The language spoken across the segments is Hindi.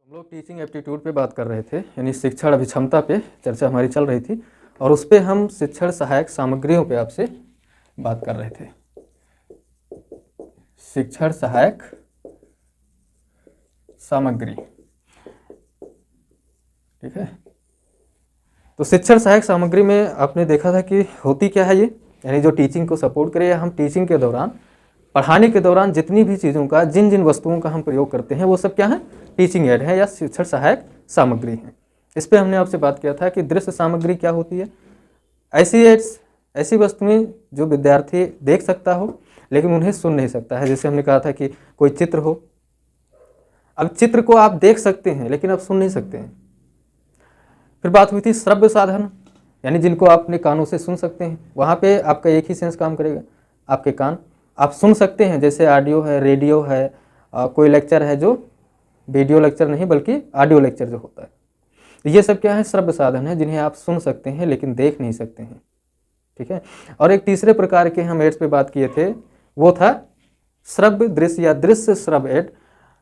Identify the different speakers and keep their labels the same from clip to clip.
Speaker 1: हम लोग टीचिंग एप्टीट्यूड पे बात कर रहे थे, यानी शिक्षण अभिक्षमता पे चर्चा हमारी चल रही थी और उस पे हम शिक्षण सहायक सामग्रियों पे आपसे बात कर रहे थे। शिक्षण सहायक सामग्री, ठीक है। तो शिक्षण सहायक सामग्री में आपने देखा था कि होती क्या है ये, यानी जो टीचिंग को सपोर्ट करे या हम टीचिंग के दौरान, पढ़ाने के दौरान जितनी भी चीज़ों का, जिन जिन वस्तुओं का हम प्रयोग करते हैं वो सब क्या है, टीचिंग एड है या शिक्षण सहायक सामग्री है। इस पे हमने आपसे बात किया था कि दृश्य सामग्री क्या होती है। ऐसी वस्तुएं जो विद्यार्थी देख सकता हो लेकिन उन्हें सुन नहीं सकता है। जैसे हमने कहा था कि कोई चित्र हो, अब चित्र को आप देख सकते हैं लेकिन आप सुन नहीं सकते हैं। फिर बात हुई थी श्रव्य साधन, यानी जिनको आप अपने कानों से सुन सकते हैं। वहाँ पे आपका एक ही सेंस काम करेगा, आपके कान। आप सुन सकते हैं, जैसे ऑडियो है, रेडियो है, कोई लेक्चर है जो वीडियो लेक्चर नहीं बल्कि ऑडियो लेक्चर जो होता है, ये सब क्या है, श्रव्य साधन है जिन्हें आप सुन सकते हैं लेकिन देख नहीं सकते हैं, ठीक है। और एक तीसरे प्रकार के हम एड्स पे बात किए थे, वो था श्रव्य दृश्य या दृश्य श्रव्य एड,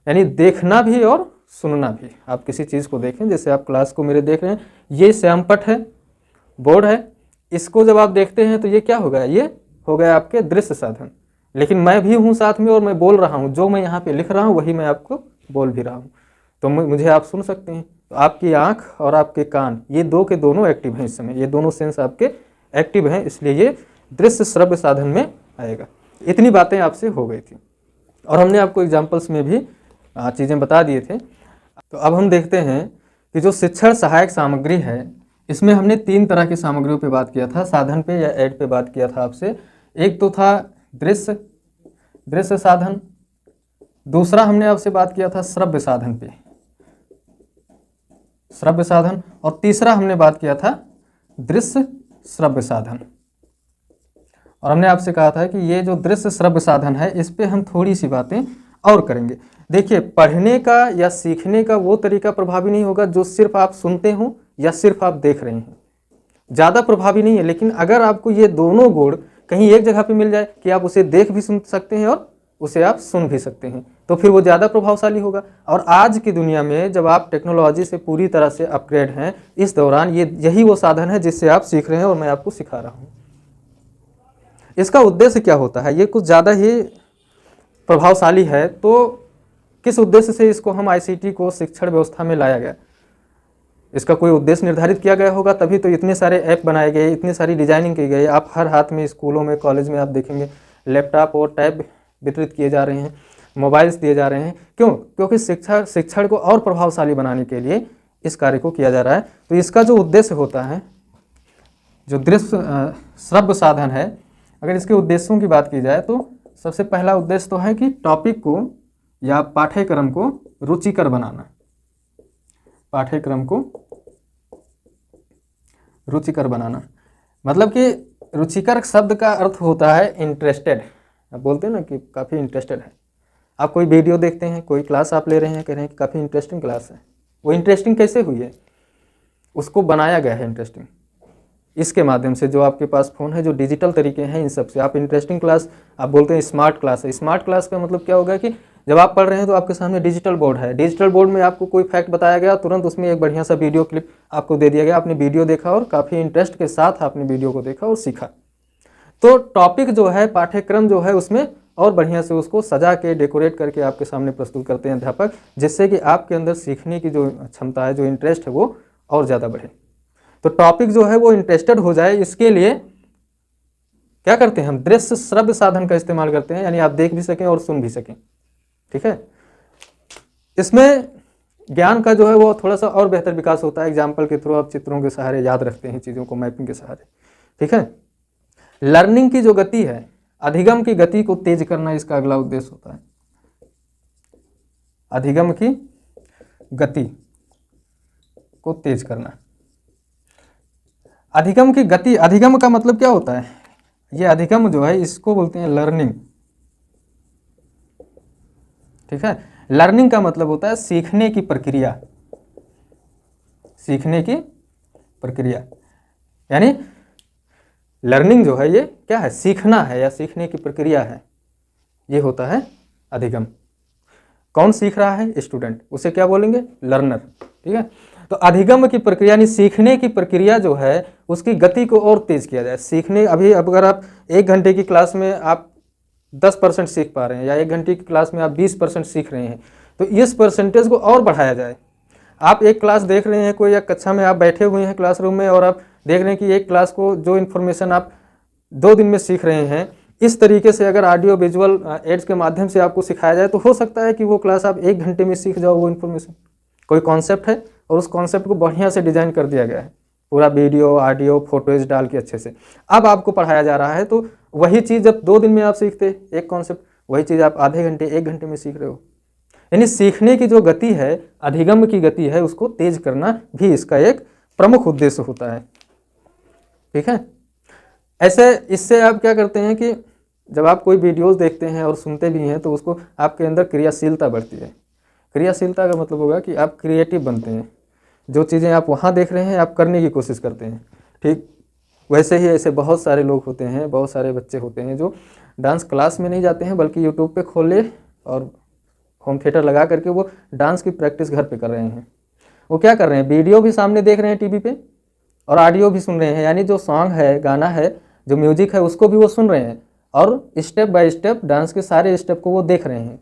Speaker 1: यानी देखना भी और सुनना भी। आप किसी चीज़ को देखें, जैसे आप क्लास को मेरे देख रहे हैं, ये श्यामपट है, बोर्ड है, इसको जब आप देखते हैं तो ये क्या होगा, ये हो गया आपके दृश्य साधन। लेकिन मैं भी हूँ साथ में और मैं बोल रहा हूँ, जो मैं यहाँ पे लिख रहा हूँ वही मैं आपको बोल भी रहा हूँ, तो मुझे आप सुन सकते हैं। तो आपकी आँख और आपके कान, ये दो के दोनों एक्टिव हैं इस समय, ये दोनों सेंस आपके एक्टिव हैं, इसलिए ये दृश्य श्रव्य साधन में आएगा। इतनी बातें आपसे हो गई थी और हमने आपको एग्जाम्पल्स में भी चीज़ें बता दिए थे। तो अब हम देखते हैं कि जो शिक्षण सहायक सामग्री है, इसमें हमने 3 तरह की सामग्रियों पे बात किया था, साधन पे या एड पे बात किया था आपसे। एक तो था दृश्य साधन, दूसरा हमने आपसे बात किया था श्रव्य साधन पे, श्रव्य साधन, और तीसरा हमने बात किया था दृश्य श्रव्य साधन। और हमने आपसे कहा था कि ये जो दृश्य श्रव्य साधन है, इस पे हम थोड़ी सी बातें और करेंगे। देखिए, पढ़ने का या सीखने का वो तरीका प्रभावी नहीं होगा जो सिर्फ आप सुनते हो या सिर्फ आप देख रहे हैं, ज़्यादा प्रभावी नहीं है। लेकिन अगर आपको ये दोनों गुण कहीं एक जगह पे मिल जाए कि आप उसे देख भी सुन सकते हैं और उसे आप सुन भी सकते हैं, तो फिर वो ज़्यादा प्रभावशाली होगा। और आज की दुनिया में जब आप टेक्नोलॉजी से पूरी तरह से अपग्रेड हैं, इस दौरान यही वो साधन है जिससे आप सीख रहे हैं और मैं आपको सिखा रहा हूँ। इसका उद्देश्य क्या होता है, ये कुछ ज़्यादा ही प्रभावशाली है। तो किस उद्देश्य से इसको हम ICT को शिक्षण व्यवस्था में लाया गया, इसका कोई उद्देश्य निर्धारित किया गया होगा, तभी तो इतने सारे ऐप बनाए गए, इतनी सारी डिजाइनिंग की गई। आप हर हाथ में, स्कूलों में, कॉलेज में आप देखेंगे लैपटॉप और टैब वितरित किए जा रहे हैं, मोबाइल्स दिए जा रहे हैं। क्यों? क्योंकि शिक्षण को और प्रभावशाली बनाने के लिए इस कार्य को किया जा रहा है। तो इसका जो उद्देश्य होता है, जो दृश्य श्रव्य साधन है, अगर इसके उद्देश्यों की बात की जाए तो सबसे पहला उद्देश्य तो है कि टॉपिक को या पाठ्यक्रम को रुचिकर बनाना। पाठ्यक्रम को रुचिकर बनाना मतलब कि रुचिकर शब्द का अर्थ होता है इंटरेस्टेड। आप बोलते हैं ना कि काफ़ी इंटरेस्टेड है। आप कोई वीडियो देखते हैं, कोई क्लास आप ले रहे हैं, कह रहे हैं कि काफ़ी इंटरेस्टिंग क्लास है। वो इंटरेस्टिंग कैसे हुई है, उसको बनाया गया है इंटरेस्टिंग इसके माध्यम से। जो आपके पास फ़ोन है, जो डिजिटल तरीके हैं, इन सब से आप इंटरेस्टिंग क्लास, आप बोलते हैं स्मार्ट क्लास है। स्मार्ट क्लास का मतलब क्या होगा कि जब आप पढ़ रहे हैं तो आपके सामने डिजिटल बोर्ड है, डिजिटल बोर्ड में आपको कोई फैक्ट बताया गया, तुरंत उसमें एक बढ़िया सा वीडियो क्लिप आपको दे दिया गया, आपने वीडियो देखा और काफ़ी इंटरेस्ट के साथ आपने वीडियो को देखा और सीखा। तो टॉपिक जो है, पाठ्यक्रम जो है, उसमें और बढ़िया से उसको सजा के डेकोरेट करके आपके सामने प्रस्तुत करते हैं अध्यापक, जिससे कि आपके अंदर सीखने की जो क्षमता है, जो इंटरेस्ट है, वो और ज़्यादा बढ़े। तो टॉपिक जो है वो इंटरेस्टेड हो जाए, इसके लिए क्या करते हैं हम, दृश्य श्रव्य साधन का इस्तेमाल करते हैं, यानी आप देख भी सकें और सुन भी सकें, ठीक है। इसमें ज्ञान का जो है वो थोड़ा सा और बेहतर विकास होता है। एग्जाम्पल के थ्रू आप चित्रों के सहारे याद रखते हैं चीज़ों को, मैपिंग के सहारे, ठीक है। लर्निंग की जो गति है, अधिगम की गति को तेज करना इसका अगला उद्देश्य होता है। अधिगम की गति को तेज करना। अधिगम की गति, अधिगम का मतलब क्या होता है, ये अधिगम जो है इसको बोलते हैं लर्निंग, ठीक है। लर्निंग का मतलब होता है सीखने की प्रक्रिया, सीखने की प्रक्रिया, यानी लर्निंग जो है ये क्या है, सीखना है या सीखने की प्रक्रिया है, ये होता है अधिगम। कौन सीख रहा है? स्टूडेंट। उसे क्या बोलेंगे? लर्नर। ठीक है। तो अधिगम की प्रक्रिया यानी सीखने की प्रक्रिया जो है उसकी गति को और तेज किया जाए। सीखने अभी अगर आप 1 घंटे की क्लास में आप 10% सीख पा रहे हैं या 1 घंटे की क्लास में आप 20% सीख रहे हैं, तो इस परसेंटेज को और बढ़ाया जाए। आप एक क्लास देख रहे हैं कोई, या कक्षा में आप बैठे हुए हैं क्लासरूम में और आप देख रहे हैं कि एक क्लास को जो इन्फॉर्मेशन आप 2 दिन में सीख रहे हैं, इस तरीके से अगर ऑडियो विजुअल एड्स के माध्यम से आपको सिखाया जाए तो हो सकता है कि वो क्लास आप 1 घंटे में सीख जाओ वो इन्फॉर्मेशन। कोई कॉन्सेप्ट है और उस कॉन्सेप्ट को बढ़िया से डिजाइन कर दिया गया है, पूरा वीडियो ऑडियो फोटोज डाल के अच्छे से अब आपको पढ़ाया जा रहा है। तो वही चीज़ जब 2 दिन में आप सीखते एक कॉन्सेप्ट, वही चीज़ आप आधे घंटे 1 घंटे में सीख रहे हो। यानी सीखने की जो गति है, अधिगम की गति है, उसको तेज करना भी इसका एक प्रमुख उद्देश्य होता है। ठीक है। ऐसे इससे आप क्या करते हैं कि जब आप कोई वीडियोस देखते हैं और सुनते भी हैं तो उसको आपके अंदर क्रियाशीलता बढ़ती है। क्रियाशीलता का मतलब होगा कि आप क्रिएटिव बनते हैं, जो चीज़ें आप वहाँ देख रहे हैं आप करने की कोशिश करते हैं। ठीक वैसे ही ऐसे बहुत सारे लोग होते हैं, बहुत सारे बच्चे होते हैं जो डांस क्लास में नहीं जाते हैं बल्कि यूट्यूब पे खोल ले और होम थिएटर लगा करके वो डांस की प्रैक्टिस घर पे कर रहे हैं। वो क्या कर रहे हैं? वीडियो भी सामने देख रहे हैं टीवी पे और ऑडियो भी सुन रहे हैं, यानी जो सॉन्ग है, गाना है, जो म्यूजिक है उसको भी वो सुन रहे हैं और स्टेप बाय स्टेप डांस के सारे स्टेप को वो देख रहे हैं।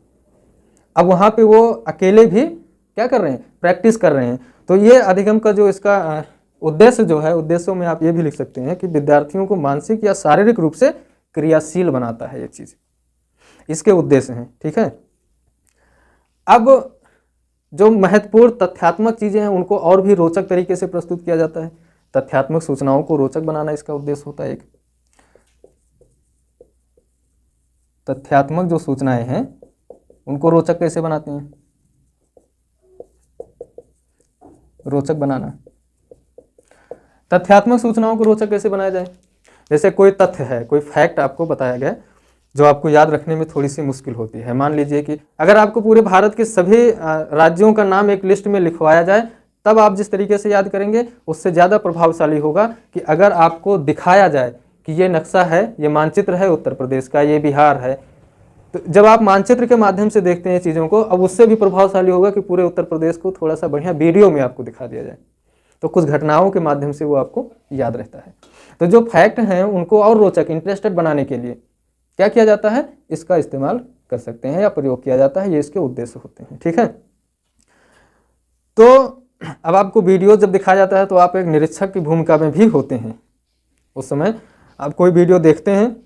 Speaker 1: अब वहाँ पे वो अकेले भी क्या कर रहे हैं? प्रैक्टिस कर रहे हैं। तो ये अधिगम का जो इसका उद्देश्य जो है, उद्देश्यों में आप ये भी लिख सकते हैं कि विद्यार्थियों को मानसिक या शारीरिक रूप से क्रियाशील बनाता है ये चीज़, इसके उद्देश्य हैं। ठीक है। अब जो महत्वपूर्ण तथ्यात्मक चीज़ें हैं उनको और भी रोचक तरीके से प्रस्तुत किया जाता है। तथ्यात्मक सूचनाओं को रोचक बनाना इसका उद्देश्य होता है। एक तथ्यात्मक जो सूचनाएं हैं उनको रोचक कैसे बनाते हैं? रोचक बनाना। तथ्यात्मक सूचनाओं को रोचक कैसे बनाया जाए? जैसे कोई तथ्य है, कोई फैक्ट आपको बताया गया जो आपको याद रखने में थोड़ी सी मुश्किल होती है। मान लीजिए कि अगर आपको पूरे भारत के सभी राज्यों का नाम एक लिस्ट में लिखवाया जाए तब आप जिस तरीके से याद करेंगे उससे ज़्यादा प्रभावशाली होगा कि अगर आपको दिखाया जाए कि ये नक्शा है, ये मानचित्र है उत्तर प्रदेश का, ये बिहार है, तो जब आप मानचित्र के माध्यम से देखते हैं चीज़ों को, अब उससे भी प्रभावशाली होगा कि पूरे उत्तर प्रदेश को थोड़ा सा बढ़िया वीडियो में आपको दिखा दिया जाए, तो कुछ घटनाओं के माध्यम से वो आपको याद रहता है। तो जो फैक्ट हैं उनको और रोचक, इंटरेस्टेड बनाने के लिए क्या किया जाता है? इसका इस्तेमाल कर सकते हैं या प्रयोग किया जाता है, ये इसके उद्देश्य होते हैं। ठीक है। तो अब आपको वीडियो जब दिखाया जाता है तो आप एक निरीक्षक की भूमिका में भी होते हैं। उस समय आप कोई वीडियो देखते हैं,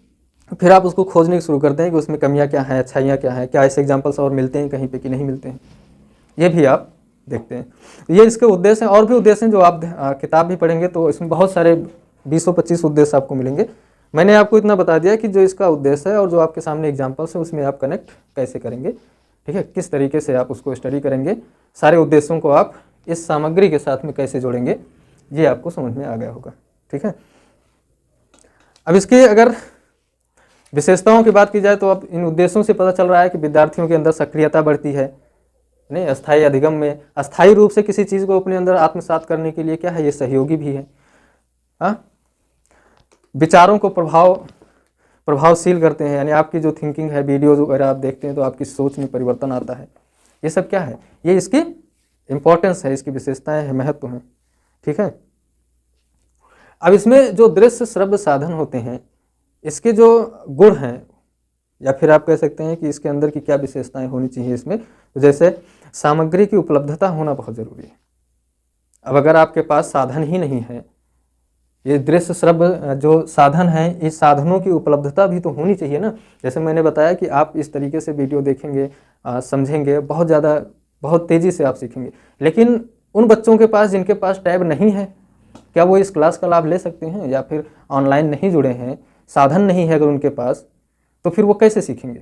Speaker 1: फिर आप उसको खोजने शुरू करते हैं कि उसमें कमियां क्या हैं, अच्छाइयाँ क्या हैं, क्या ऐसे एग्जाम्पल्स और मिलते हैं कहीं पे कि नहीं मिलते हैं, ये भी आप देखते हैं। ये इसके उद्देश्य हैं। और भी उद्देश्य हैं जो आप किताब भी पढ़ेंगे तो इसमें बहुत सारे 20-25 उद्देश्य आपको मिलेंगे। मैंने आपको इतना बता दिया कि जो इसका उद्देश्य है और जो आपके सामने एग्जाम्पल्स है उसमें आप कनेक्ट कैसे करेंगे। ठीक है। किस तरीके से आप उसको स्टडी करेंगे, सारे उद्देश्यों को आप इस सामग्री के साथ में कैसे जोड़ेंगे, ये आपको समझ में आ गया होगा। ठीक है। अब इसकी अगर विशेषताओं की बात की जाए तो अब इन उद्देश्यों से पता चल रहा है कि विद्यार्थियों के अंदर सक्रियता बढ़ती है। नहीं, अस्थायी अधिगम में अस्थायी रूप से किसी चीज़ को अपने अंदर आत्मसात करने के लिए क्या है, ये सहयोगी भी है। हाँ, विचारों को प्रभावशील करते हैं, यानी आपकी जो थिंकिंग है, वीडियोज वगैरह आप देखते हैं तो आपकी सोच में परिवर्तन आता है। ये सब क्या है? ये इसकी इंपॉर्टेंस है, इसकी विशेषताएं हैं, महत्व हैं। ठीक है। अब इसमें जो दृश्य श्रव्य साधन होते हैं, इसके जो गुण हैं या फिर आप कह सकते हैं कि इसके अंदर की क्या विशेषताएं होनी चाहिए इसमें, तो जैसे सामग्री की उपलब्धता होना बहुत ज़रूरी है। अब अगर आपके पास साधन ही नहीं है, ये दृश्य श्रव्य जो साधन हैं, इस साधनों की उपलब्धता भी तो होनी चाहिए ना। जैसे मैंने बताया कि आप इस तरीके से वीडियो देखेंगे, समझेंगे, बहुत तेज़ी से आप सीखेंगे। लेकिन उन बच्चों के पास जिनके पास टैब नहीं है, क्या वो इस क्लास का लाभ ले सकते हैं? या फिर ऑनलाइन नहीं जुड़े हैं, साधन नहीं है अगर उनके पास, तो फिर वो कैसे सीखेंगे?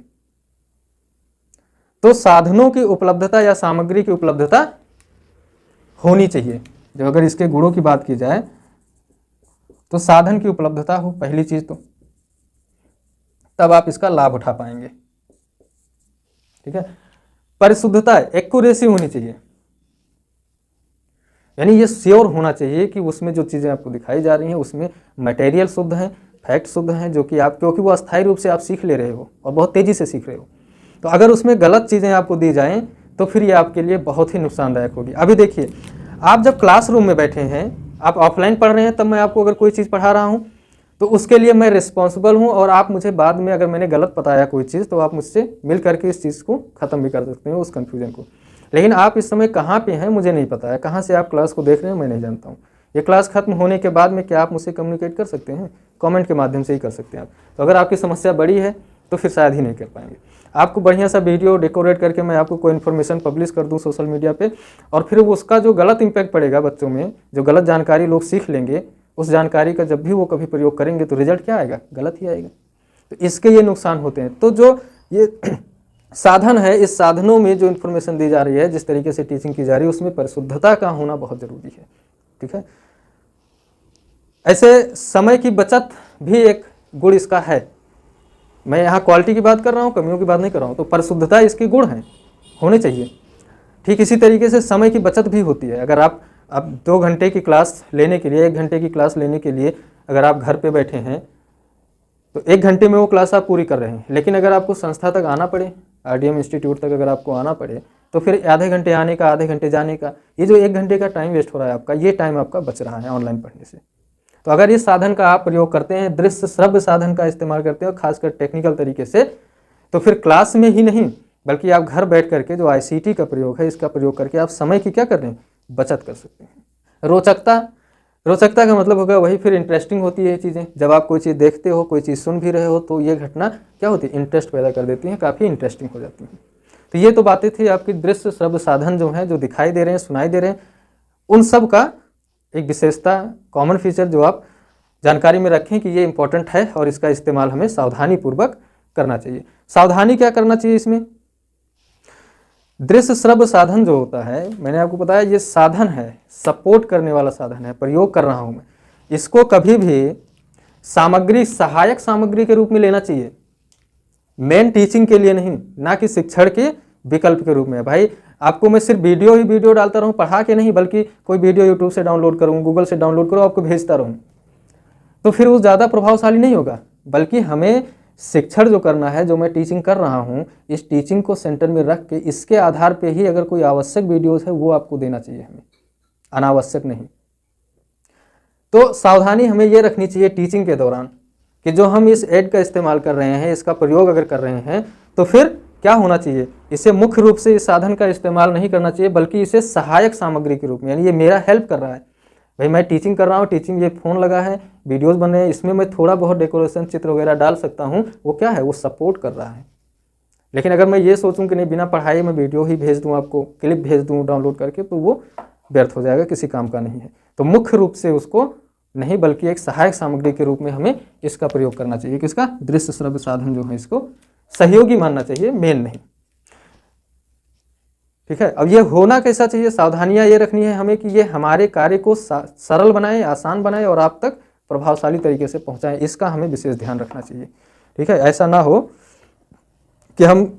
Speaker 1: तो साधनों की उपलब्धता या सामग्री की उपलब्धता होनी चाहिए। जब अगर इसके गुणों की बात की जाए तो साधन की उपलब्धता हो पहली चीज, तो तब आप इसका लाभ उठा पाएंगे। ठीक है। परिशुद्धता, एक्यूरेसी होनी चाहिए, यानी ये श्योर होना चाहिए कि उसमें जो चीज़ें आपको दिखाई जा रही हैं उसमें मटेरियल शुद्ध हैं, फैक्ट शुद्ध हैं, जो कि आप, क्योंकि वो अस्थायी रूप से आप सीख ले रहे हो और बहुत तेज़ी से सीख रहे हो। तो अगर उसमें गलत चीज़ें आपको दी जाएं तो फिर ये आपके लिए बहुत ही नुकसानदायक होगी। अभी देखिए, आप जब क्लासरूम में बैठे हैं, आप ऑफलाइन पढ़ रहे हैं, तब मैं आपको अगर कोई चीज़ पढ़ा रहा हूँ तो उसके लिए मैं रिस्पॉन्सिबल हूँ, और आप मुझे बाद में अगर मैंने गलत बताया कोई चीज़ तो आप मुझसे मिल करके इस चीज़ को ख़त्म भी कर सकते हैं, उस कन्फ्यूजन को। लेकिन आप इस समय कहाँ पे हैं मुझे नहीं पता है, कहाँ से आप क्लास को देख रहे हैं मैं नहीं जानता हूँ। ये क्लास खत्म होने के बाद में क्या आप मुझसे कम्युनिकेट कर सकते हैं? कमेंट के माध्यम से ही कर सकते हैं आप। तो अगर आपकी समस्या बड़ी है तो फिर शायद ही नहीं कर पाएंगे। आपको बढ़िया सा वीडियो डेकोरेट करके मैं आपको कोई इन्फॉर्मेशन पब्लिश कर दूं सोशल मीडिया पे, और फिर उसका जो गलत इम्पैक्ट पड़ेगा बच्चों में, जो गलत जानकारी लोग सीख लेंगे, उस जानकारी का जब भी वो कभी प्रयोग करेंगे तो रिजल्ट क्या आएगा? गलत ही आएगा। तो इसके ये नुकसान होते हैं। तो जो ये साधन है, इस साधनों में जो इन्फॉर्मेशन दी जा रही है, जिस तरीके से टीचिंग की जा रही है, उसमें परिशुद्धता का होना बहुत जरूरी है। ठीक है। ऐसे समय की बचत भी एक गुण इसका है। मैं यहाँ क्वालिटी की बात कर रहा हूँ, कमियों की बात नहीं कर रहा हूँ। तो परिशुद्धता इसके गुण हैं, होने चाहिए। ठीक इसी तरीके से समय की बचत भी होती है। अगर आप 2 घंटे की क्लास लेने के लिए, 1 घंटे की क्लास लेने के लिए अगर आप घर पे बैठे हैं तो 1 घंटे में वो क्लास आप पूरी कर रहे हैं। लेकिन अगर आपको संस्था तक आना पड़े, RDM इंस्टीट्यूट तक अगर आपको आना पड़े, तो फिर आधे घंटे आने का, आधे घंटे जाने का, ये जो 1 घंटे का टाइम वेस्ट हो रहा है आपका, ये टाइम आपका बच रहा है ऑनलाइन पढ़ने से। तो अगर इस साधन का आप प्रयोग करते हैं, दृश्य श्रव्य साधन का इस्तेमाल करते हैं, और खासकर टेक्निकल तरीके से, तो फिर क्लास में ही नहीं बल्कि आप घर बैठ करके जो ICT का प्रयोग है, इसका प्रयोग करके आप समय की क्या कर रहे हैं? बचत कर सकते हैं। रोचकता का मतलब होगा वही, फिर इंटरेस्टिंग होती है ये चीज़ें। जब आप कोई चीज़ देखते हो, कोई चीज़ सुन भी रहे हो, तो ये घटना क्या होती है? इंटरेस्ट पैदा कर देती है, काफ़ी इंटरेस्टिंग हो जाती है। तो ये तो बातें थी आपकी दृश्य श्रव्य साधन जो हैं, जो दिखाई दे रहे हैं, सुनाई दे रहे हैं, उन सब का एक विशेषता, कॉमन फीचर जो आप जानकारी में रखें कि ये इंपॉर्टेंट है और इसका इस्तेमाल हमें सावधानी पूर्वक करना चाहिए। सावधानी क्या करना चाहिए इसमें? दृश्य श्रव्य साधन जो होता है, मैंने आपको बताया ये साधन है, सपोर्ट करने वाला साधन है, प्रयोग कर रहा हूं मैं। इसको कभी भी सामग्री, सहायक सामग्री के रूप में लेना चाहिए, मेन टीचिंग के लिए नहीं, ना कि शिक्षण के विकल्प के रूप में। भाई आपको मैं सिर्फ वीडियो डालता रहूं, पढ़ा के नहीं, बल्कि कोई वीडियो यूट्यूब से डाउनलोड करूं, गूगल से डाउनलोड करूं, आपको भेजता रहूं, तो फिर वो ज़्यादा प्रभावशाली नहीं होगा। बल्कि हमें शिक्षण जो करना है, जो मैं टीचिंग कर रहा हूँ, इस टीचिंग को सेंटर में रख के इसके आधार पे ही अगर कोई आवश्यक वीडियोस है वो आपको देना चाहिए हमें, अनावश्यक नहीं। तो सावधानी हमें ये रखनी चाहिए टीचिंग के दौरान कि जो हम इस ऐड का इस्तेमाल कर रहे हैं, इसका प्रयोग अगर कर रहे हैं, तो फिर क्या होना चाहिए? इसे मुख्य रूप से इस साधन का इस्तेमाल नहीं करना चाहिए, बल्कि इसे सहायक सामग्री के रूप में, यानी ये मेरा हेल्प कर रहा है। भाई मैं टीचिंग कर रहा हूँ, टीचिंग ये फ़ोन लगा है, वीडियोस बन रहे हैं, इसमें मैं थोड़ा बहुत डेकोरेशन, चित्र वगैरह डाल सकता हूँ, वो क्या है? वो सपोर्ट कर रहा है। लेकिन अगर मैं ये सोचूं कि नहीं, बिना पढ़ाई मैं वीडियो ही भेज दूं, आपको क्लिप भेज दूं डाउनलोड करके, तो वो व्यर्थ हो जाएगा, किसी काम का नहीं है। तो मुख्य रूप से उसको नहीं, बल्कि एक सहायक सामग्री के रूप में हमें इसका प्रयोग करना चाहिए। किसका? दृश्य श्रव्य साधन जो है, इसको सहयोगी मानना चाहिए, मेन नहीं। ठीक है। अब ये होना कैसा चाहिए? सावधानियां ये रखनी है हमें कि ये हमारे कार्य को सरल बनाए, आसान बनाए और आप तक प्रभावशाली तरीके से पहुंचाएं, इसका हमें विशेष ध्यान रखना चाहिए। ठीक है। ऐसा ना हो कि हम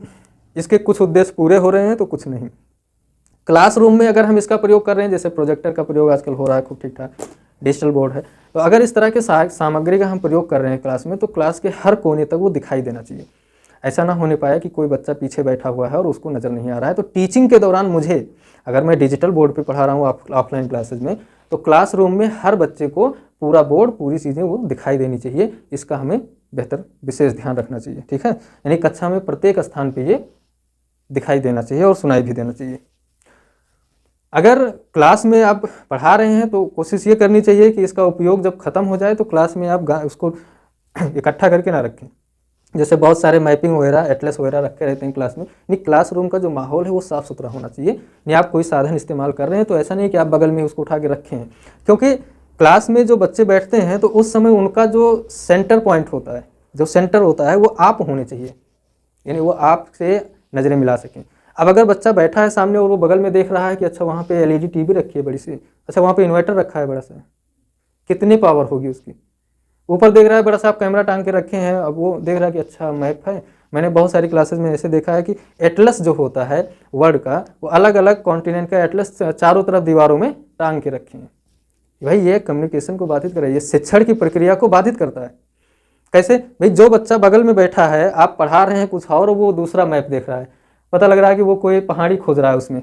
Speaker 1: इसके कुछ उद्देश्य पूरे हो रहे हैं तो कुछ नहीं। क्लासरूम में अगर हम इसका प्रयोग कर रहे हैं, जैसे प्रोजेक्टर का प्रयोग आजकल हो रहा है खूब ठीक ठाक, डिजिटल बोर्ड है, तो अगर इस तरह के सामग्री का हम प्रयोग कर रहे हैं क्लास में, तो क्लास के हर कोने तक वो दिखाई देना चाहिए। ऐसा ना होने पाया कि कोई बच्चा पीछे बैठा हुआ है और उसको नज़र नहीं आ रहा है। तो टीचिंग के दौरान मुझे, अगर मैं डिजिटल बोर्ड पे पढ़ा रहा हूँ ऑफलाइन क्लासेज में, तो क्लासरूम में हर बच्चे को पूरा बोर्ड, पूरी चीज़ें वो दिखाई देनी चाहिए। इसका हमें बेहतर विशेष ध्यान रखना चाहिए। ठीक है। यानी कक्षा में प्रत्येक स्थान पर ये दिखाई देना चाहिए और सुनाई भी देना चाहिए। अगर क्लास में आप पढ़ा रहे हैं तो कोशिश ये करनी चाहिए कि इसका उपयोग जब ख़त्म हो जाए तो क्लास में आप उसको इकट्ठा करके ना रखें। जैसे बहुत सारे मैपिंग वगैरह, एटलस वगैरह रखे रहते हैं क्लास में। नहीं, क्लासरूम का जो माहौल है वो साफ़ सुथरा होना चाहिए। नहीं, आप कोई साधन इस्तेमाल कर रहे हैं तो ऐसा नहीं कि आप बगल में उसको उठा के रखें, क्योंकि क्लास में जो बच्चे बैठते हैं तो उस समय उनका जो सेंटर पॉइंट होता है, जो सेंटर होता है, वो आप होने चाहिए, यानी वो आपसे नज़रें मिला सकें। अब अगर बच्चा बैठा है सामने और वो बगल में देख रहा है कि अच्छा वहाँ पे LED टीवी रखी है बड़ी सी, अच्छा वहाँ पे इन्वर्टर रखा है बड़ा सा, कितनी पावर होगी उसकी। ऊपर देख रहा है बड़ा सा, आप कैमरा टांग के रखे हैं, अब वो देख रहा है कि अच्छा मैप है। मैंने बहुत सारी क्लासेस में ऐसे देखा है कि एटलस जो होता है वर्ल्ड का, वो अलग अलग कॉन्टिनेंट का एटलस चारों तरफ दीवारों में टांग के रखे हैं। भाई ये कम्युनिकेशन को बाधित कर रहा है, ये शिक्षण की प्रक्रिया को बाधित करता है। कैसे भाई, जो बच्चा बगल में बैठा है, आप पढ़ा रहे हैं कुछ और वो दूसरा मैप देख रहा है, पता लग रहा है कि वो कोई पहाड़ी खोज रहा है उसमें,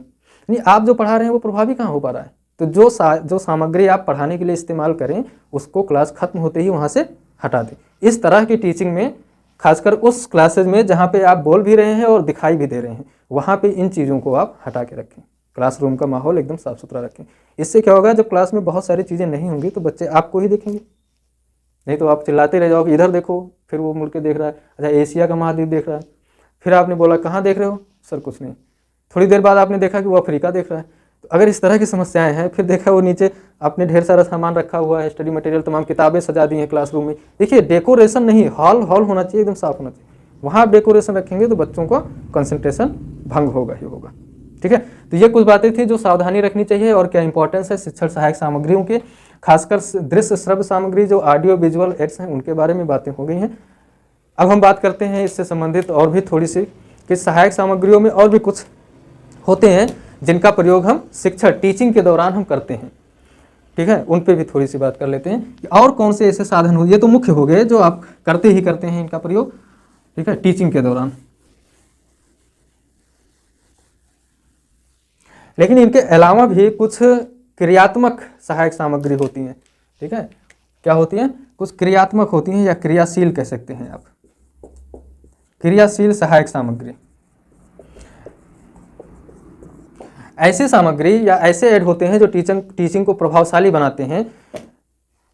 Speaker 1: नहीं आप जो पढ़ा रहे हैं वो प्रभावी कहाँ हो पा रहा है। तो जो सामग्री आप पढ़ाने के लिए इस्तेमाल करें उसको क्लास खत्म होते ही वहाँ से हटा दें। इस तरह की टीचिंग में, खासकर उस क्लासेज में जहाँ पे आप बोल भी रहे हैं और दिखाई भी दे रहे हैं, वहाँ पे इन चीज़ों को आप हटा के रखें। क्लासरूम का माहौल एकदम साफ सुथरा रखें। इससे क्या होगा, जब क्लास में बहुत सारी चीज़ें नहीं होंगी तो बच्चे आपको ही देखेंगे, नहीं तो आप चिल्लाते रह जाओ कि इधर देखो, फिर वो मुड़ के देख रहा है, अच्छा एशिया का महाद्वीप देख रहा है, फिर आपने बोला कहाँ देख रहे हो, सर कुछ नहीं, थोड़ी देर बाद आपने देखा कि वो अफ्रीका देख रहा है। तो अगर इस तरह की समस्याएं हैं, फिर देखा वो नीचे आपने ढेर सारा सामान रखा हुआ है, स्टडी मटेरियल, तमाम किताबें सजा दी हैं क्लासरूम में। देखिए डेकोरेशन नहीं, हॉल होना चाहिए, एकदम साफ होना चाहिए। वहाँ आप डेकोरेशन रखेंगे तो बच्चों को कंसंट्रेशन भंग होगा ही होगा। ठीक है, तो ये कुछ बातें थी जो सावधानी रखनी चाहिए और क्या इंपॉर्टेंस है शिक्षण सहायक सामग्रियों के, खासकर दृश्य श्रव्य सामग्री जो ऑडियो विजुअल एड्स हैं उनके बारे में बातें हो गई हैं। अब हम बात करते हैं इससे संबंधित और भी थोड़ी सी कि सहायक सामग्रियों में और भी कुछ होते हैं जिनका प्रयोग हम शिक्षण टीचिंग के दौरान हम करते हैं। ठीक है, उन पे भी थोड़ी सी बात कर लेते हैं कि और कौन से ऐसे साधन हो, ये तो मुख्य हो गए जो आप करते ही करते हैं इनका प्रयोग, ठीक है, टीचिंग के दौरान। लेकिन इनके अलावा भी कुछ क्रियात्मक सहायक सामग्री होती हैं। ठीक है, क्या होती हैं, कुछ क्रियात्मक होती हैं या क्रियाशील कह सकते हैं आप, क्रियाशील सहायक सामग्री। ऐसी सामग्री या ऐसे ऐड होते हैं जो टीचिंग को प्रभावशाली बनाते हैं।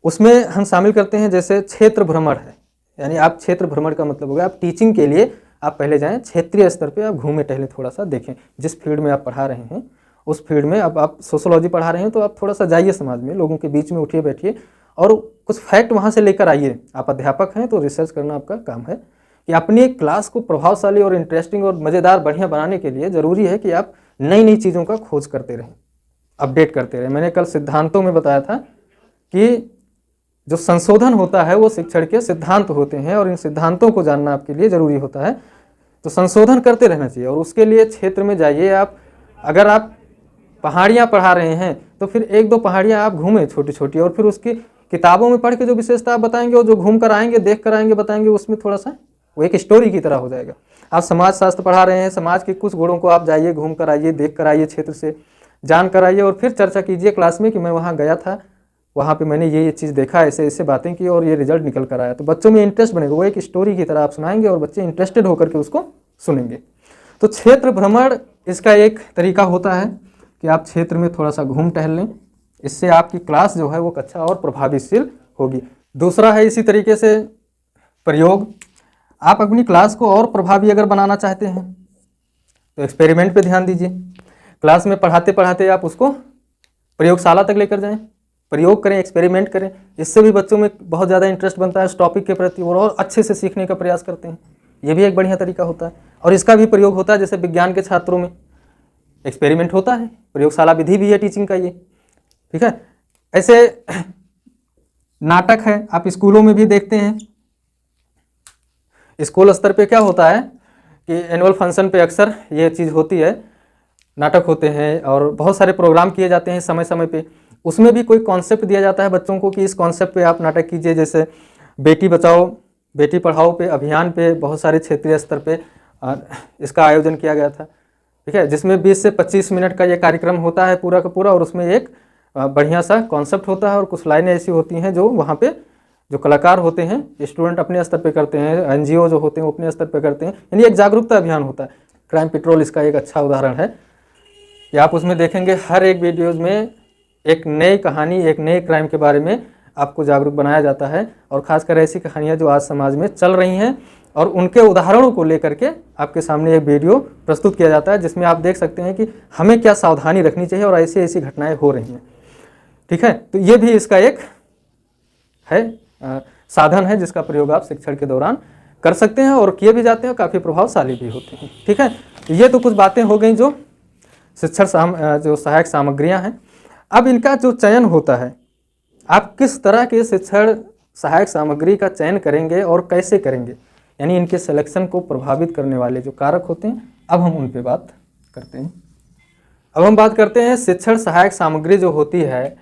Speaker 1: उसमें हम शामिल करते हैं जैसे क्षेत्र भ्रमण है, यानी आप क्षेत्र भ्रमण का मतलब होगा आप टीचिंग के लिए आप पहले जाएं क्षेत्रीय स्तर पे, आप घूमे टहले, थोड़ा सा देखें जिस फील्ड में आप पढ़ा रहे हैं उस फील्ड में। अब आप सोशोलॉजी पढ़ा रहे हैं तो आप थोड़ा सा जाइए समाज में, लोगों के बीच में उठिए बैठिए और कुछ फैक्ट वहाँ से लेकर आइए। आप अध्यापक हैं तो रिसर्च करना आपका काम है कि अपनी क्लास को प्रभावशाली और इंटरेस्टिंग और मज़ेदार बढ़िया बनाने के लिए ज़रूरी है कि आप नई नई चीज़ों का खोज करते रहें, अपडेट करते रहें। मैंने कल सिद्धांतों में बताया था कि जो संशोधन होता है वो शिक्षण के सिद्धांत होते हैं और इन सिद्धांतों को जानना आपके लिए ज़रूरी होता है। तो संशोधन करते रहना चाहिए और उसके लिए क्षेत्र में जाइए आप। अगर आप पहाड़ियाँ पढ़ा रहे हैं तो फिर एक दो पहाड़ियाँ आप घूमें छोटी छोटी, और फिर उसकी किताबों में पढ़ के जो विशेषता आप बताएंगे और जो घूम कर आएंगे, देख कर आएंगे, बताएंगे, उसमें थोड़ा सा वो एक स्टोरी की तरह हो जाएगा। आप समाज शास्त्र पढ़ा रहे हैं, समाज के कुछ गुणों को आप जाइए, घूम कर आइए, देख कर आइए, क्षेत्र से जान कर आइए और फिर चर्चा कीजिए क्लास में कि मैं वहाँ गया था, वहाँ पे मैंने ये चीज़ देखा, ऐसे ऐसे बातें की और ये रिजल्ट निकल कर आया। तो बच्चों में इंटरेस्ट बनेगा, वो एक स्टोरी की तरह आप सुनाएंगे और बच्चे इंटरेस्टेड होकर के उसको सुनेंगे। तो क्षेत्र भ्रमण इसका एक तरीका होता है कि आप क्षेत्र में थोड़ा सा घूम टहल लें, इससे आपकी क्लास जो है वो कक्षा और प्रभावशील होगी। दूसरा है इसी तरीके से प्रयोग। आप अपनी क्लास को और प्रभावी अगर बनाना चाहते हैं तो एक्सपेरिमेंट पे ध्यान दीजिए। क्लास में पढ़ाते पढ़ाते आप उसको प्रयोगशाला तक लेकर जाएं, प्रयोग करें, एक्सपेरिमेंट करें। इससे भी बच्चों में बहुत ज़्यादा इंटरेस्ट बनता है इस टॉपिक के प्रति और अच्छे से सीखने का प्रयास करते हैं। ये भी एक बढ़िया तरीका होता है और इसका भी प्रयोग होता है। जैसे विज्ञान के छात्रों में एक्सपेरिमेंट होता है, प्रयोगशाला विधि भी है टीचिंग का ये। ठीक है, ऐसे नाटक है, आप स्कूलों में भी देखते हैं। स्कूल स्तर पे क्या होता है कि एनुअल फंक्शन पे अक्सर ये चीज़ होती है, नाटक होते हैं और बहुत सारे प्रोग्राम किए जाते हैं समय समय पे। उसमें भी कोई कॉन्सेप्ट दिया जाता है बच्चों को कि इस कॉन्सेप्ट पे आप नाटक कीजिए। जैसे बेटी बचाओ बेटी पढ़ाओ पे अभियान पे बहुत सारे क्षेत्रीय स्तर पे इसका आयोजन किया गया था। ठीक है, जिसमें 20 से 25 मिनट का ये कार्यक्रम होता है पूरा का पूरा, और उसमें एक बढ़िया सा कॉन्सेप्ट होता है और कुछ लाइनें ऐसी होती हैं जो वहाँ पे जो कलाकार होते हैं, स्टूडेंट अपने स्तर पे करते हैं, एनजीओ जो होते हैं वो अपने स्तर पे करते हैं, यानी एक जागरूकता अभियान होता है। क्राइम पेट्रोल इसका एक अच्छा उदाहरण है कि आप उसमें देखेंगे हर एक वीडियोज़ में एक नई कहानी, एक नए क्राइम के बारे में आपको जागरूक बनाया जाता है और ख़ासकर ऐसी कहानियाँ जो आज समाज में चल रही हैं और उनके उदाहरणों को लेकर के आपके सामने एक वीडियो प्रस्तुत किया जाता है, जिसमें आप देख सकते हैं कि हमें क्या सावधानी रखनी चाहिए और ऐसी ऐसी घटनाएं हो रही हैं। ठीक है, तो ये भी इसका एक है साधन है जिसका प्रयोग आप शिक्षण के दौरान कर सकते हैं और किए भी जाते हैं, काफ़ी प्रभावशाली भी होते हैं। ठीक है, तो ये तो कुछ बातें हो गई जो शिक्षण जो सहायक सामग्रियां हैं। अब इनका जो चयन होता है, आप किस तरह के शिक्षण सहायक सामग्री का चयन करेंगे और कैसे करेंगे, यानी इनके सिलेक्शन को प्रभावित करने वाले जो कारक होते हैं, अब हम उन पे बात करते हैं। अब हम बात करते हैं शिक्षण सहायक सामग्री जो होती है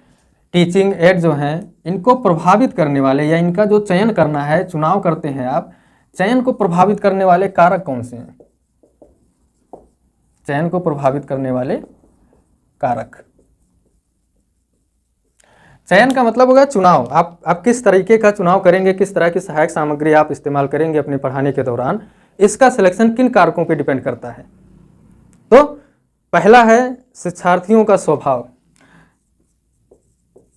Speaker 1: टीचिंग एड जो हैं इनको प्रभावित करने वाले या इनका जो चयन करना है, चुनाव करते हैं आप, चयन को प्रभावित करने वाले कारक कौन से हैं? चयन को प्रभावित करने वाले कारक। चयन का मतलब होगा चुनाव। आप किस तरीके का चुनाव करेंगे, किस तरह की सहायक सामग्री आप इस्तेमाल करेंगे अपने पढ़ाने के दौरान, इसका सिलेक्शन किन कारकों पे डिपेंड करता है। तो पहला है शिक्षार्थियों का स्वभाव,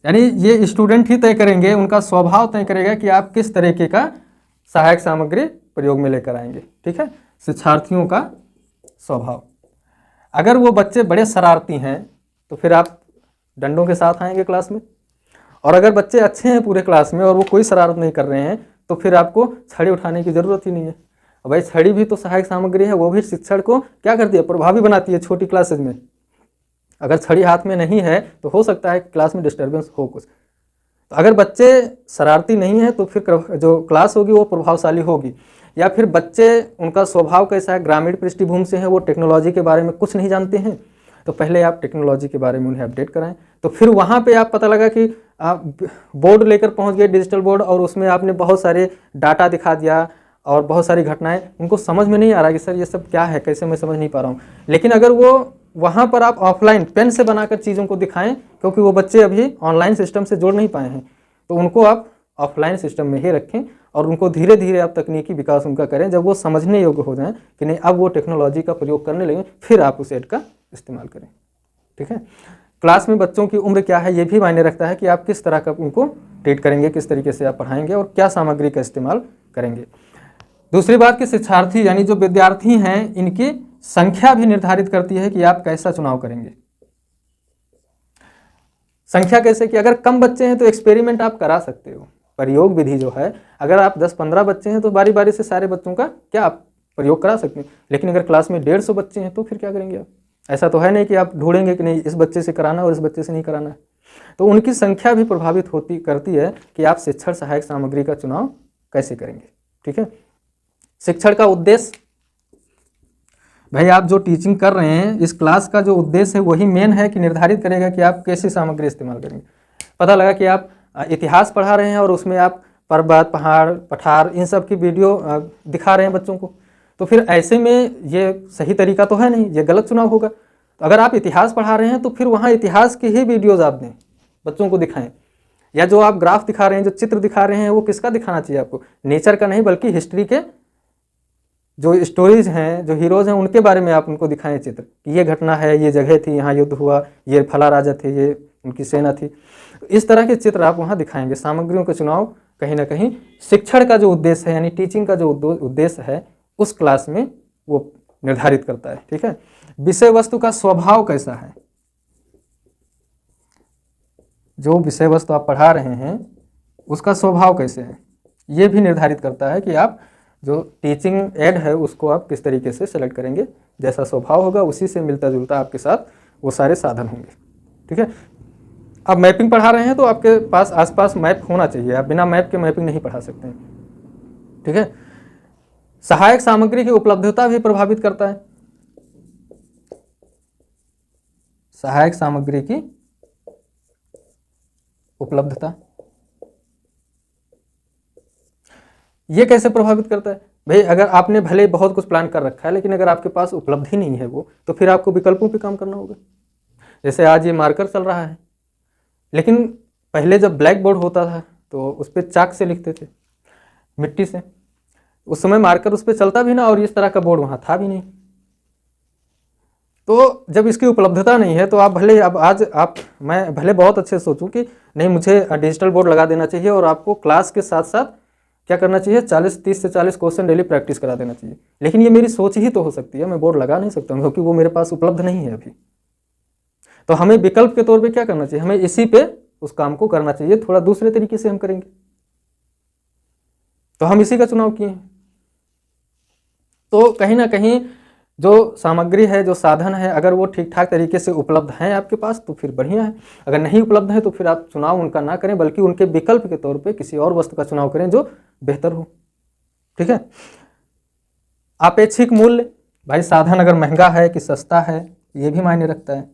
Speaker 1: यानी ये स्टूडेंट ही तय करेंगे, उनका स्वभाव तय करेगा कि आप किस तरीके का सहायक सामग्री प्रयोग में लेकर आएंगे। ठीक है, शिक्षार्थियों का स्वभाव। अगर वो बच्चे बड़े शरारती हैं तो फिर आप डंडों के साथ आएंगे क्लास में, और अगर बच्चे अच्छे हैं पूरे क्लास में और वो कोई शरारत नहीं कर रहे हैं तो फिर आपको छड़ी उठाने की ज़रूरत ही नहीं है। भाई छड़ी भी तो सहायक सामग्री है, वो भी शिक्षण को क्या करती है, प्रभावी बनाती है छोटी क्लासेज में। अगर छड़ी हाथ में नहीं है तो हो सकता है क्लास में डिस्टर्बेंस हो कुछ। तो अगर बच्चे शरारती नहीं है तो फिर जो क्लास होगी वो प्रभावशाली होगी। या फिर बच्चे, उनका स्वभाव कैसा है, ग्रामीण पृष्ठभूमि से है, वो टेक्नोलॉजी के बारे में कुछ नहीं जानते हैं, तो पहले आप टेक्नोलॉजी के बारे में उन्हें अपडेट कराएं। तो फिर वहाँ पे आप पता लगा कि आप बोर्ड लेकर पहुँच गए, डिजिटल बोर्ड, और उसमें आपने बहुत सारे डाटा दिखा दिया और बहुत सारी घटनाएं, उनको समझ में नहीं आ रहा कि सर ये सब क्या है, कैसे मैं समझ नहीं पा रहा हूँ। लेकिन अगर वो वहाँ पर आप ऑफलाइन पेन से बनाकर चीज़ों को दिखाएं, क्योंकि वो बच्चे अभी ऑनलाइन सिस्टम से जुड़ नहीं पाए हैं, तो उनको आप ऑफलाइन सिस्टम में ही रखें और उनको धीरे धीरे आप तकनीकी विकास उनका करें। जब वो समझने योग्य हो जाएं कि नहीं अब वो टेक्नोलॉजी का प्रयोग करने लगें, फिर आप उस एड का इस्तेमाल करें। ठीक है, क्लास में बच्चों की उम्र क्या है ये भी मायने रखता है कि आप किस तरह का उनको ट्रीट करेंगे, किस तरीके से आप पढ़ाएंगे और क्या सामग्री का इस्तेमाल करेंगे। दूसरी बात कि शिक्षार्थी यानी जो विद्यार्थी हैं, इनकी संख्या भी निर्धारित करती है कि आप कैसा चुनाव करेंगे। संख्या कैसे कि अगर कम बच्चे हैं तो एक्सपेरिमेंट आप करा सकते हो, प्रयोग विधि जो है, अगर आप 10-15 बच्चे हैं तो बारी बारी से सारे बच्चों का क्या आप प्रयोग करा सकते हैं। लेकिन अगर क्लास में 150 बच्चे हैं तो फिर क्या करेंगे आप? ऐसा तो है नहीं कि आप ढूंढेंगे कि नहीं इस बच्चे से कराना और इस बच्चे से नहीं कराना है। तो उनकी संख्या भी प्रभावित करती है कि आप शिक्षण सहायक सामग्री का चुनाव कैसे करेंगे। ठीक है, शिक्षण का उद्देश्य, भाई आप जो टीचिंग कर रहे हैं इस क्लास का जो उद्देश्य है वही मेन है कि निर्धारित करेगा कि आप कैसी सामग्री इस्तेमाल करेंगे। पता लगा कि आप इतिहास पढ़ा रहे हैं और उसमें आप पर्वत, पहाड़, पठार, इन सब की वीडियो दिखा रहे हैं बच्चों को, तो फिर ऐसे में ये सही तरीका तो है नहीं, ये गलत चुनाव होगा। तो अगर आप इतिहास पढ़ा रहे हैं तो फिर वहाँ इतिहास की ही वीडियोज़ आप दें, बच्चों को दिखाएं। या जो आप ग्राफ दिखा रहे हैं, जो चित्र दिखा रहे हैं, वो किसका दिखाना चाहिए आपको? नेचर का नहीं, बल्कि हिस्ट्री के जो स्टोरीज हैं, जो हीरोज़ हैं, उनके बारे में आप उनको दिखाएं चित्र कि ये घटना है, ये जगह थी, यहाँ युद्ध हुआ, ये फला राजा थे, ये उनकी सेना थी। इस तरह के चित्र आप वहाँ दिखाएंगे। सामग्रियों का चुनाव कहीं ना कहीं शिक्षण का जो उद्देश्य है यानी टीचिंग का जो उद्देश्य है उस क्लास में वो निर्धारित करता है। ठीक है, विषय वस्तु का स्वभाव कैसा है, जो विषय वस्तु आप पढ़ा रहे हैं उसका स्वभाव कैसे है, ये भी निर्धारित करता है कि आप जो टीचिंग एड है उसको आप किस तरीके से सेलेक्ट करेंगे। जैसा स्वभाव होगा उसी से मिलता जुलता आपके साथ वो सारे साधन होंगे। ठीक है, आप मैपिंग पढ़ा रहे हैं तो आपके पास आसपास मैप होना चाहिए, आप बिना मैप के मैपिंग नहीं पढ़ा सकते हैं। ठीक है, सहायक सामग्री की उपलब्धता भी प्रभावित करता है। सहायक सामग्री की उपलब्धता ये कैसे प्रभावित करता है? भाई अगर आपने भले बहुत कुछ प्लान कर रखा है लेकिन अगर आपके पास उपलब्धि नहीं है वो, तो फिर आपको विकल्पों पे काम करना होगा। जैसे आज ये मार्कर चल रहा है, लेकिन पहले जब ब्लैक बोर्ड होता था तो उस पर चाक से लिखते थे, मिट्टी से, उस समय मार्कर उस पर चलता भी ना और इस तरह का बोर्ड वहाँ था भी नहीं। तो जब इसकी उपलब्धता नहीं है तो आप भले अब आज मैं भले बहुत अच्छे से सोचूं कि नहीं मुझे डिजिटल बोर्ड लगा देना चाहिए और आपको क्लास के साथ साथ क्या करना चाहिए, 30 से 40 क्वेश्चन डेली प्रैक्टिस करा देना चाहिए, लेकिन ये मेरी सोच ही तो हो सकती है, मैं बोर्ड लगा नहीं सकता हूँ क्योंकि वो मेरे पास उपलब्ध नहीं है अभी। तो हमें विकल्प के तौर पे क्या करना चाहिए, हमें इसी पे उस काम को करना चाहिए, थोड़ा दूसरे तरीके से हम करेंगे। तो हम इसी का चुनाव किए हैं। तो कहीं ना कहीं जो सामग्री है, जो साधन है, अगर वो ठीक ठाक तरीके से उपलब्ध हैं आपके पास तो फिर बढ़िया है, अगर नहीं उपलब्ध है तो फिर आप चुनाव उनका ना करें बल्कि उनके विकल्प के तौर पे किसी और वस्तु का चुनाव करें जो बेहतर हो। ठीक है, अपेक्षिक मूल्य, भाई साधन अगर महंगा है कि सस्ता है ये भी मायने रखता है।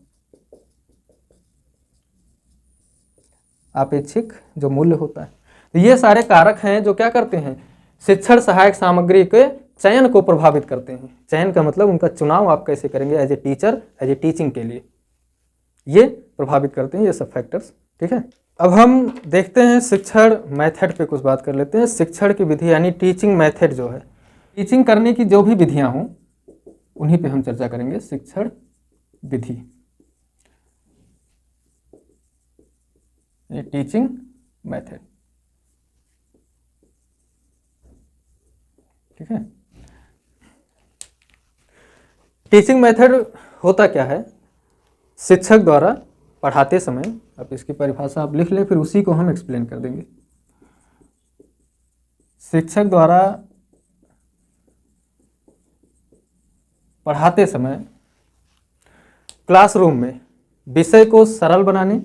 Speaker 1: अपेक्षिक जो मूल्य होता है। तो ये सारे कारक हैं जो क्या करते हैं, शिक्षण सहायक सामग्री के चयन को प्रभावित करते हैं। चयन का मतलब उनका चुनाव आप कैसे करेंगे as a teacher, as a teaching के लिए, ये प्रभावित करते हैं ये सब फैक्टर्स। ठीक है, अब हम देखते हैं शिक्षण मेथड पे कुछ बात कर लेते हैं। शिक्षण की विधि यानी टीचिंग मेथड जो है, टीचिंग करने की जो भी विधियां हों उन्हीं पे हम चर्चा करेंगे। शिक्षण विधि, ये टीचिंग मेथड। ठीक है, टीचिंग मेथड होता क्या है, शिक्षक द्वारा पढ़ाते समय, अब इसकी परिभाषा आप लिख लें फिर उसी को हम एक्सप्लेन कर देंगे। शिक्षक द्वारा पढ़ाते समय क्लासरूम में विषय को सरल बनाने,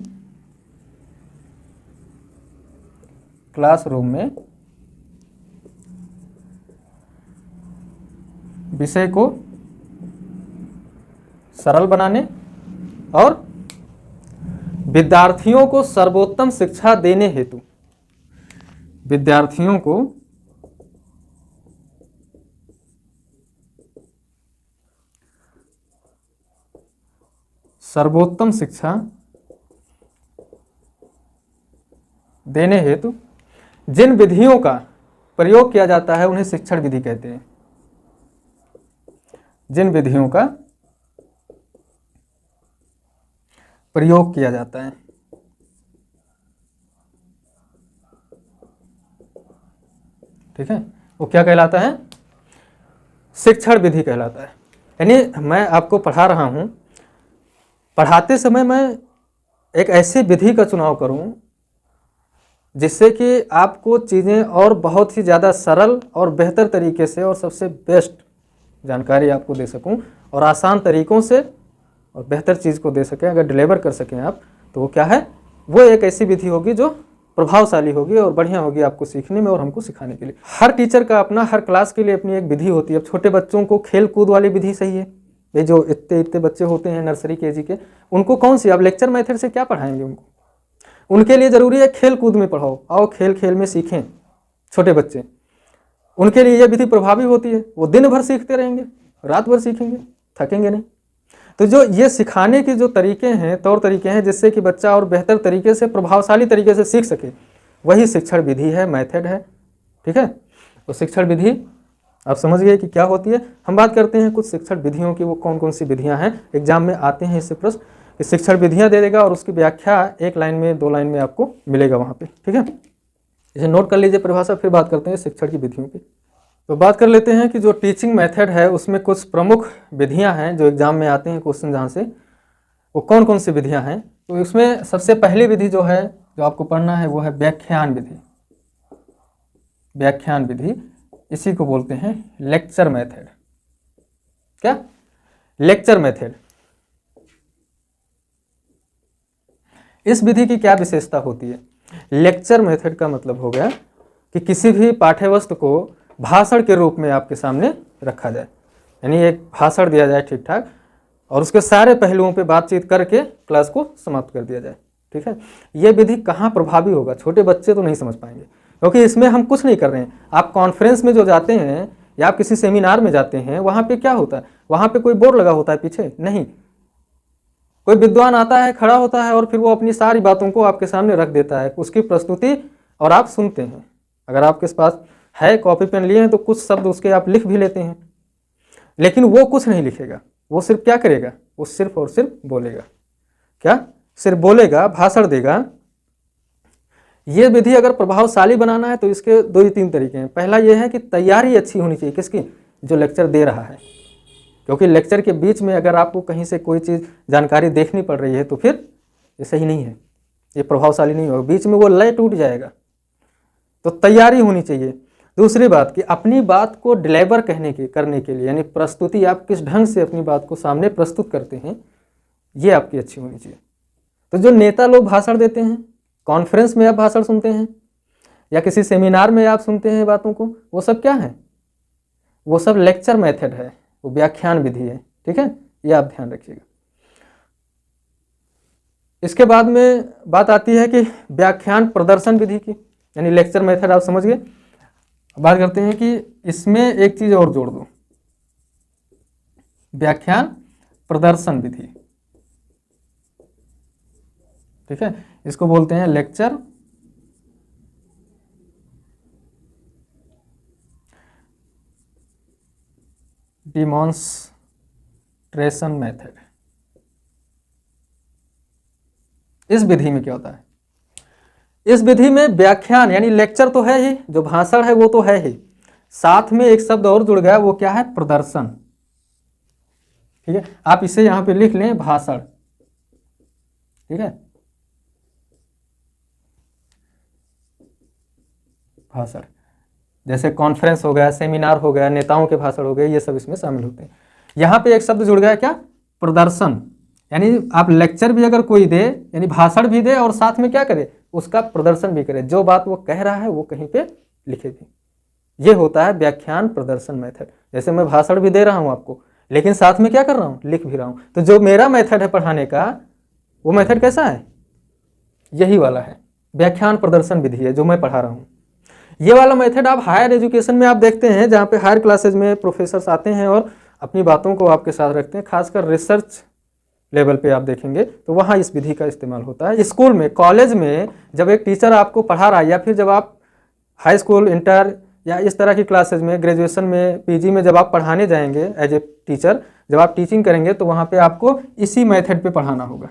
Speaker 1: क्लासरूम में विषय को सरल बनाने और विद्यार्थियों को सर्वोत्तम शिक्षा देने हेतु, विद्यार्थियों को सर्वोत्तम शिक्षा देने हेतु जिन विधियों का प्रयोग किया जाता है उन्हें शिक्षण विधि कहते हैं। जिन विधियों का प्रयोग किया जाता है, ठीक है, वो क्या कहलाता है, शिक्षण विधि कहलाता है। यानी मैं आपको पढ़ा रहा हूं, पढ़ाते समय मैं एक ऐसी विधि का चुनाव करूं जिससे कि आपको चीज़ें और बहुत ही ज़्यादा सरल और बेहतर तरीके से और सबसे बेस्ट जानकारी आपको दे सकूं और आसान तरीकों से और बेहतर चीज़ को दे सकें। अगर डिलीवर कर सकें आप, तो वो क्या है, वो एक ऐसी विधि होगी जो प्रभावशाली होगी और बढ़िया होगी आपको सीखने में और हमको सिखाने के लिए। हर टीचर का अपना, हर क्लास के लिए अपनी एक विधि होती है। अब छोटे बच्चों को खेल कूद वाली विधि सही है, ये जो इतने इतने बच्चे होते हैं नर्सरी केजी के, उनको कौन सी, आप लेक्चर मेथड से क्या पढ़ाएंगे उनको, उनके लिए ज़रूरी है खेल कूद में पढ़ाओ, आओ खेल खेल में सीखें छोटे बच्चे, उनके लिए यह विधि प्रभावी होती है। वो दिन भर सीखते रहेंगे, रात भर सीखेंगे, थकेंगे नहीं। तो जो ये सिखाने के जो तरीके हैं, तौर तरीके हैं, जिससे कि बच्चा और बेहतर तरीके से, प्रभावशाली तरीके से सीख सके, वही शिक्षण विधि है, मेथड है। ठीक है, तो शिक्षण विधि आप समझ गए कि क्या होती है। हम बात करते हैं कुछ शिक्षण विधियों की, वो कौन कौन सी विधियां हैं। एग्जाम में आते हैं इससे प्रश्न, कि शिक्षण विधियां दे देगा और उसकी व्याख्या एक लाइन में, 2 लाइन में आपको मिलेगा वहाँ पे। ठीक है, इसे नोट कर लीजिए परिभाषा, फिर बात करते हैं शिक्षण की विधियों की। तो बात कर लेते हैं कि जो टीचिंग मेथड है उसमें कुछ प्रमुख विधियां हैं जो एग्जाम में आते हैं क्वेश्चन, जहाँ से वो कौन कौन सी विधियां हैं। तो इसमें सबसे पहली विधि जो है, जो आपको पढ़ना है, वो है व्याख्यान विधि। व्याख्यान विधि, इसी को बोलते हैं लेक्चर मेथड। क्या, लेक्चर मेथड। इस विधि की क्या विशेषता होती है, लेक्चर मेथड का मतलब हो गया कि किसी भी पाठ्य वस्तु को भाषण के रूप में आपके सामने रखा जाए, यानी एक भाषण दिया जाए ठीक ठाक, और उसके सारे पहलुओं पे बातचीत करके क्लास को समाप्त कर दिया जाए। ठीक है, ये विधि कहाँ प्रभावी होगा, छोटे बच्चे तो नहीं समझ पाएंगे, क्योंकि इसमें हम कुछ नहीं कर रहे हैं। आप कॉन्फ्रेंस में जो जाते हैं या आप किसी सेमिनार में जाते हैं, वहाँ पे क्या होता है, वहाँ पे कोई बोर्ड लगा होता है पीछे, नहीं, कोई विद्वान आता है, खड़ा होता है और फिर वो अपनी सारी बातों को आपके सामने रख देता है, उसकी प्रस्तुति, और आप सुनते हैं। अगर आपके पास है, कॉपी पेन लिए हैं, तो कुछ शब्द उसके आप लिख भी लेते हैं, लेकिन वो कुछ नहीं लिखेगा, वो सिर्फ क्या करेगा, वो सिर्फ और सिर्फ बोलेगा। क्या, सिर्फ बोलेगा, भाषण देगा। ये विधि अगर प्रभावशाली बनाना है तो इसके 2 या 3 तरीके हैं। पहला ये है कि तैयारी अच्छी होनी चाहिए, किसकी, जो लेक्चर दे रहा है, क्योंकि लेक्चर के बीच में अगर आपको कहीं से कोई चीज़, जानकारी देखनी पड़ रही है तो फिर ये सही नहीं है, ये प्रभावशाली नहीं होगा, बीच में वो लय टूट जाएगा। तो तैयारी होनी चाहिए। दूसरी बात कि अपनी बात को डिलीवर करने के लिए, यानी प्रस्तुति, आप किस ढंग से अपनी बात को सामने प्रस्तुत करते हैं, ये आपकी अच्छी होनी चाहिए। तो जो नेता लोग भाषण देते हैं, कॉन्फ्रेंस में आप भाषण सुनते हैं या किसी सेमिनार में आप सुनते हैं बातों को, वो सब क्या है, वो सब लेक्चर मेथड है, वो व्याख्यान विधि है। ठीक है, ये आप ध्यान रखिएगा। इसके बाद में बात आती है कि व्याख्यान प्रदर्शन विधि की, यानी लेक्चर मेथड आप समझ गए। बात करते हैं कि इसमें एक चीज और जोड़ दो, व्याख्यान प्रदर्शन विधि। ठीक है, इसको बोलते हैं लेक्चर डिमॉन्स्ट्रेशन मेथड। इस विधि में क्या होता है, इस विधि में व्याख्यान यानी लेक्चर तो है ही, जो भाषण है वो तो है ही, साथ में एक शब्द और जुड़ गया, वो क्या है, प्रदर्शन। ठीक है, आप इसे यहां पे लिख लें, भाषण। ठीक है, भाषण जैसे कॉन्फ्रेंस हो गया, सेमिनार हो गया, नेताओं के भाषण हो गए, ये सब इसमें शामिल होते हैं। यहां पे एक शब्द जुड़ गया, क्या, प्रदर्शन। यानी आप लेक्चर भी अगर कोई दे, यानी भाषण भी दे और साथ में क्या करे, उसका प्रदर्शन भी करे, जो बात वो कह रहा है वो कहीं पे लिखे भी। ये होता है व्याख्यान प्रदर्शन मेथड। जैसे मैं भाषण भी दे रहा हूं आपको, लेकिन साथ में क्या कर रहा हूं, लिख भी रहा हूं। तो जो मेरा मेथड है पढ़ाने का, वो मेथड कैसा है, यही वाला है, व्याख्यान प्रदर्शन विधि है जो मैं पढ़ा रहा हूं। ये वाला मेथड आप हायर एजुकेशन में आप देखते हैं, जहाँ पे हायर क्लासेज में प्रोफेसर्स आते हैं और अपनी बातों को आपके साथ रखते हैं, खासकर रिसर्च लेवल पे आप देखेंगे तो वहाँ इस विधि का इस्तेमाल होता है। स्कूल में, कॉलेज में जब एक टीचर आपको पढ़ा रहा है, या फिर जब आप हाई स्कूल, इंटर या इस तरह की क्लासेज में, ग्रेजुएशन में, पीजी में जब आप पढ़ाने जाएंगे एज ए टीचर, जब आप टीचिंग करेंगे तो वहाँ पे आपको इसी मेथड पे पढ़ाना होगा।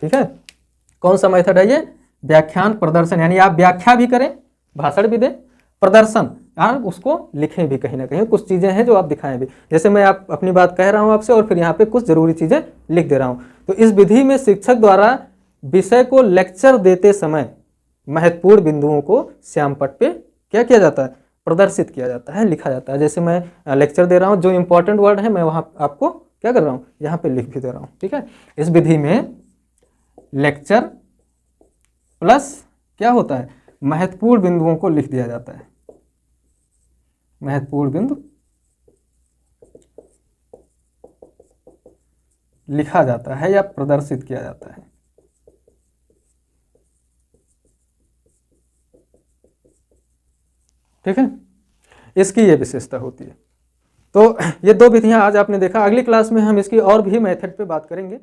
Speaker 1: ठीक है, कौन सा मेथड है ये, व्याख्यान प्रदर्शन। यानी आप व्याख्या भी करें, भाषण भी दें, प्रदर्शन यार उसको लिखें भी, कहीं ना कहीं कुछ चीज़ें हैं जो आप दिखाएं भी। जैसे मैं आप अपनी बात कह रहा हूं आपसे और फिर यहाँ पे कुछ जरूरी चीज़ें लिख दे रहा हूं। तो इस विधि में शिक्षक द्वारा विषय को लेक्चर देते समय महत्वपूर्ण बिंदुओं को श्यामपट्ट पे क्या किया जाता है, प्रदर्शित किया जाता है, लिखा जाता है। जैसे मैं लेक्चर दे रहा हूँ, जो इंपॉर्टेंट वर्ड है मैं वहाँ आपको क्या कर रहा हूँ, यहाँ पे लिख भी दे रहा हूँ। ठीक है, इस विधि में लेक्चर प्लस क्या होता है, महत्वपूर्ण बिंदुओं को लिख दिया जाता है, महत्वपूर्ण बिंदु लिखा जाता है या प्रदर्शित किया जाता है। ठीक है, इसकी ये विशेषता होती है। तो ये दो विधियां आज आपने देखा, अगली क्लास में हम इसकी और भी मेथड पे बात करेंगे।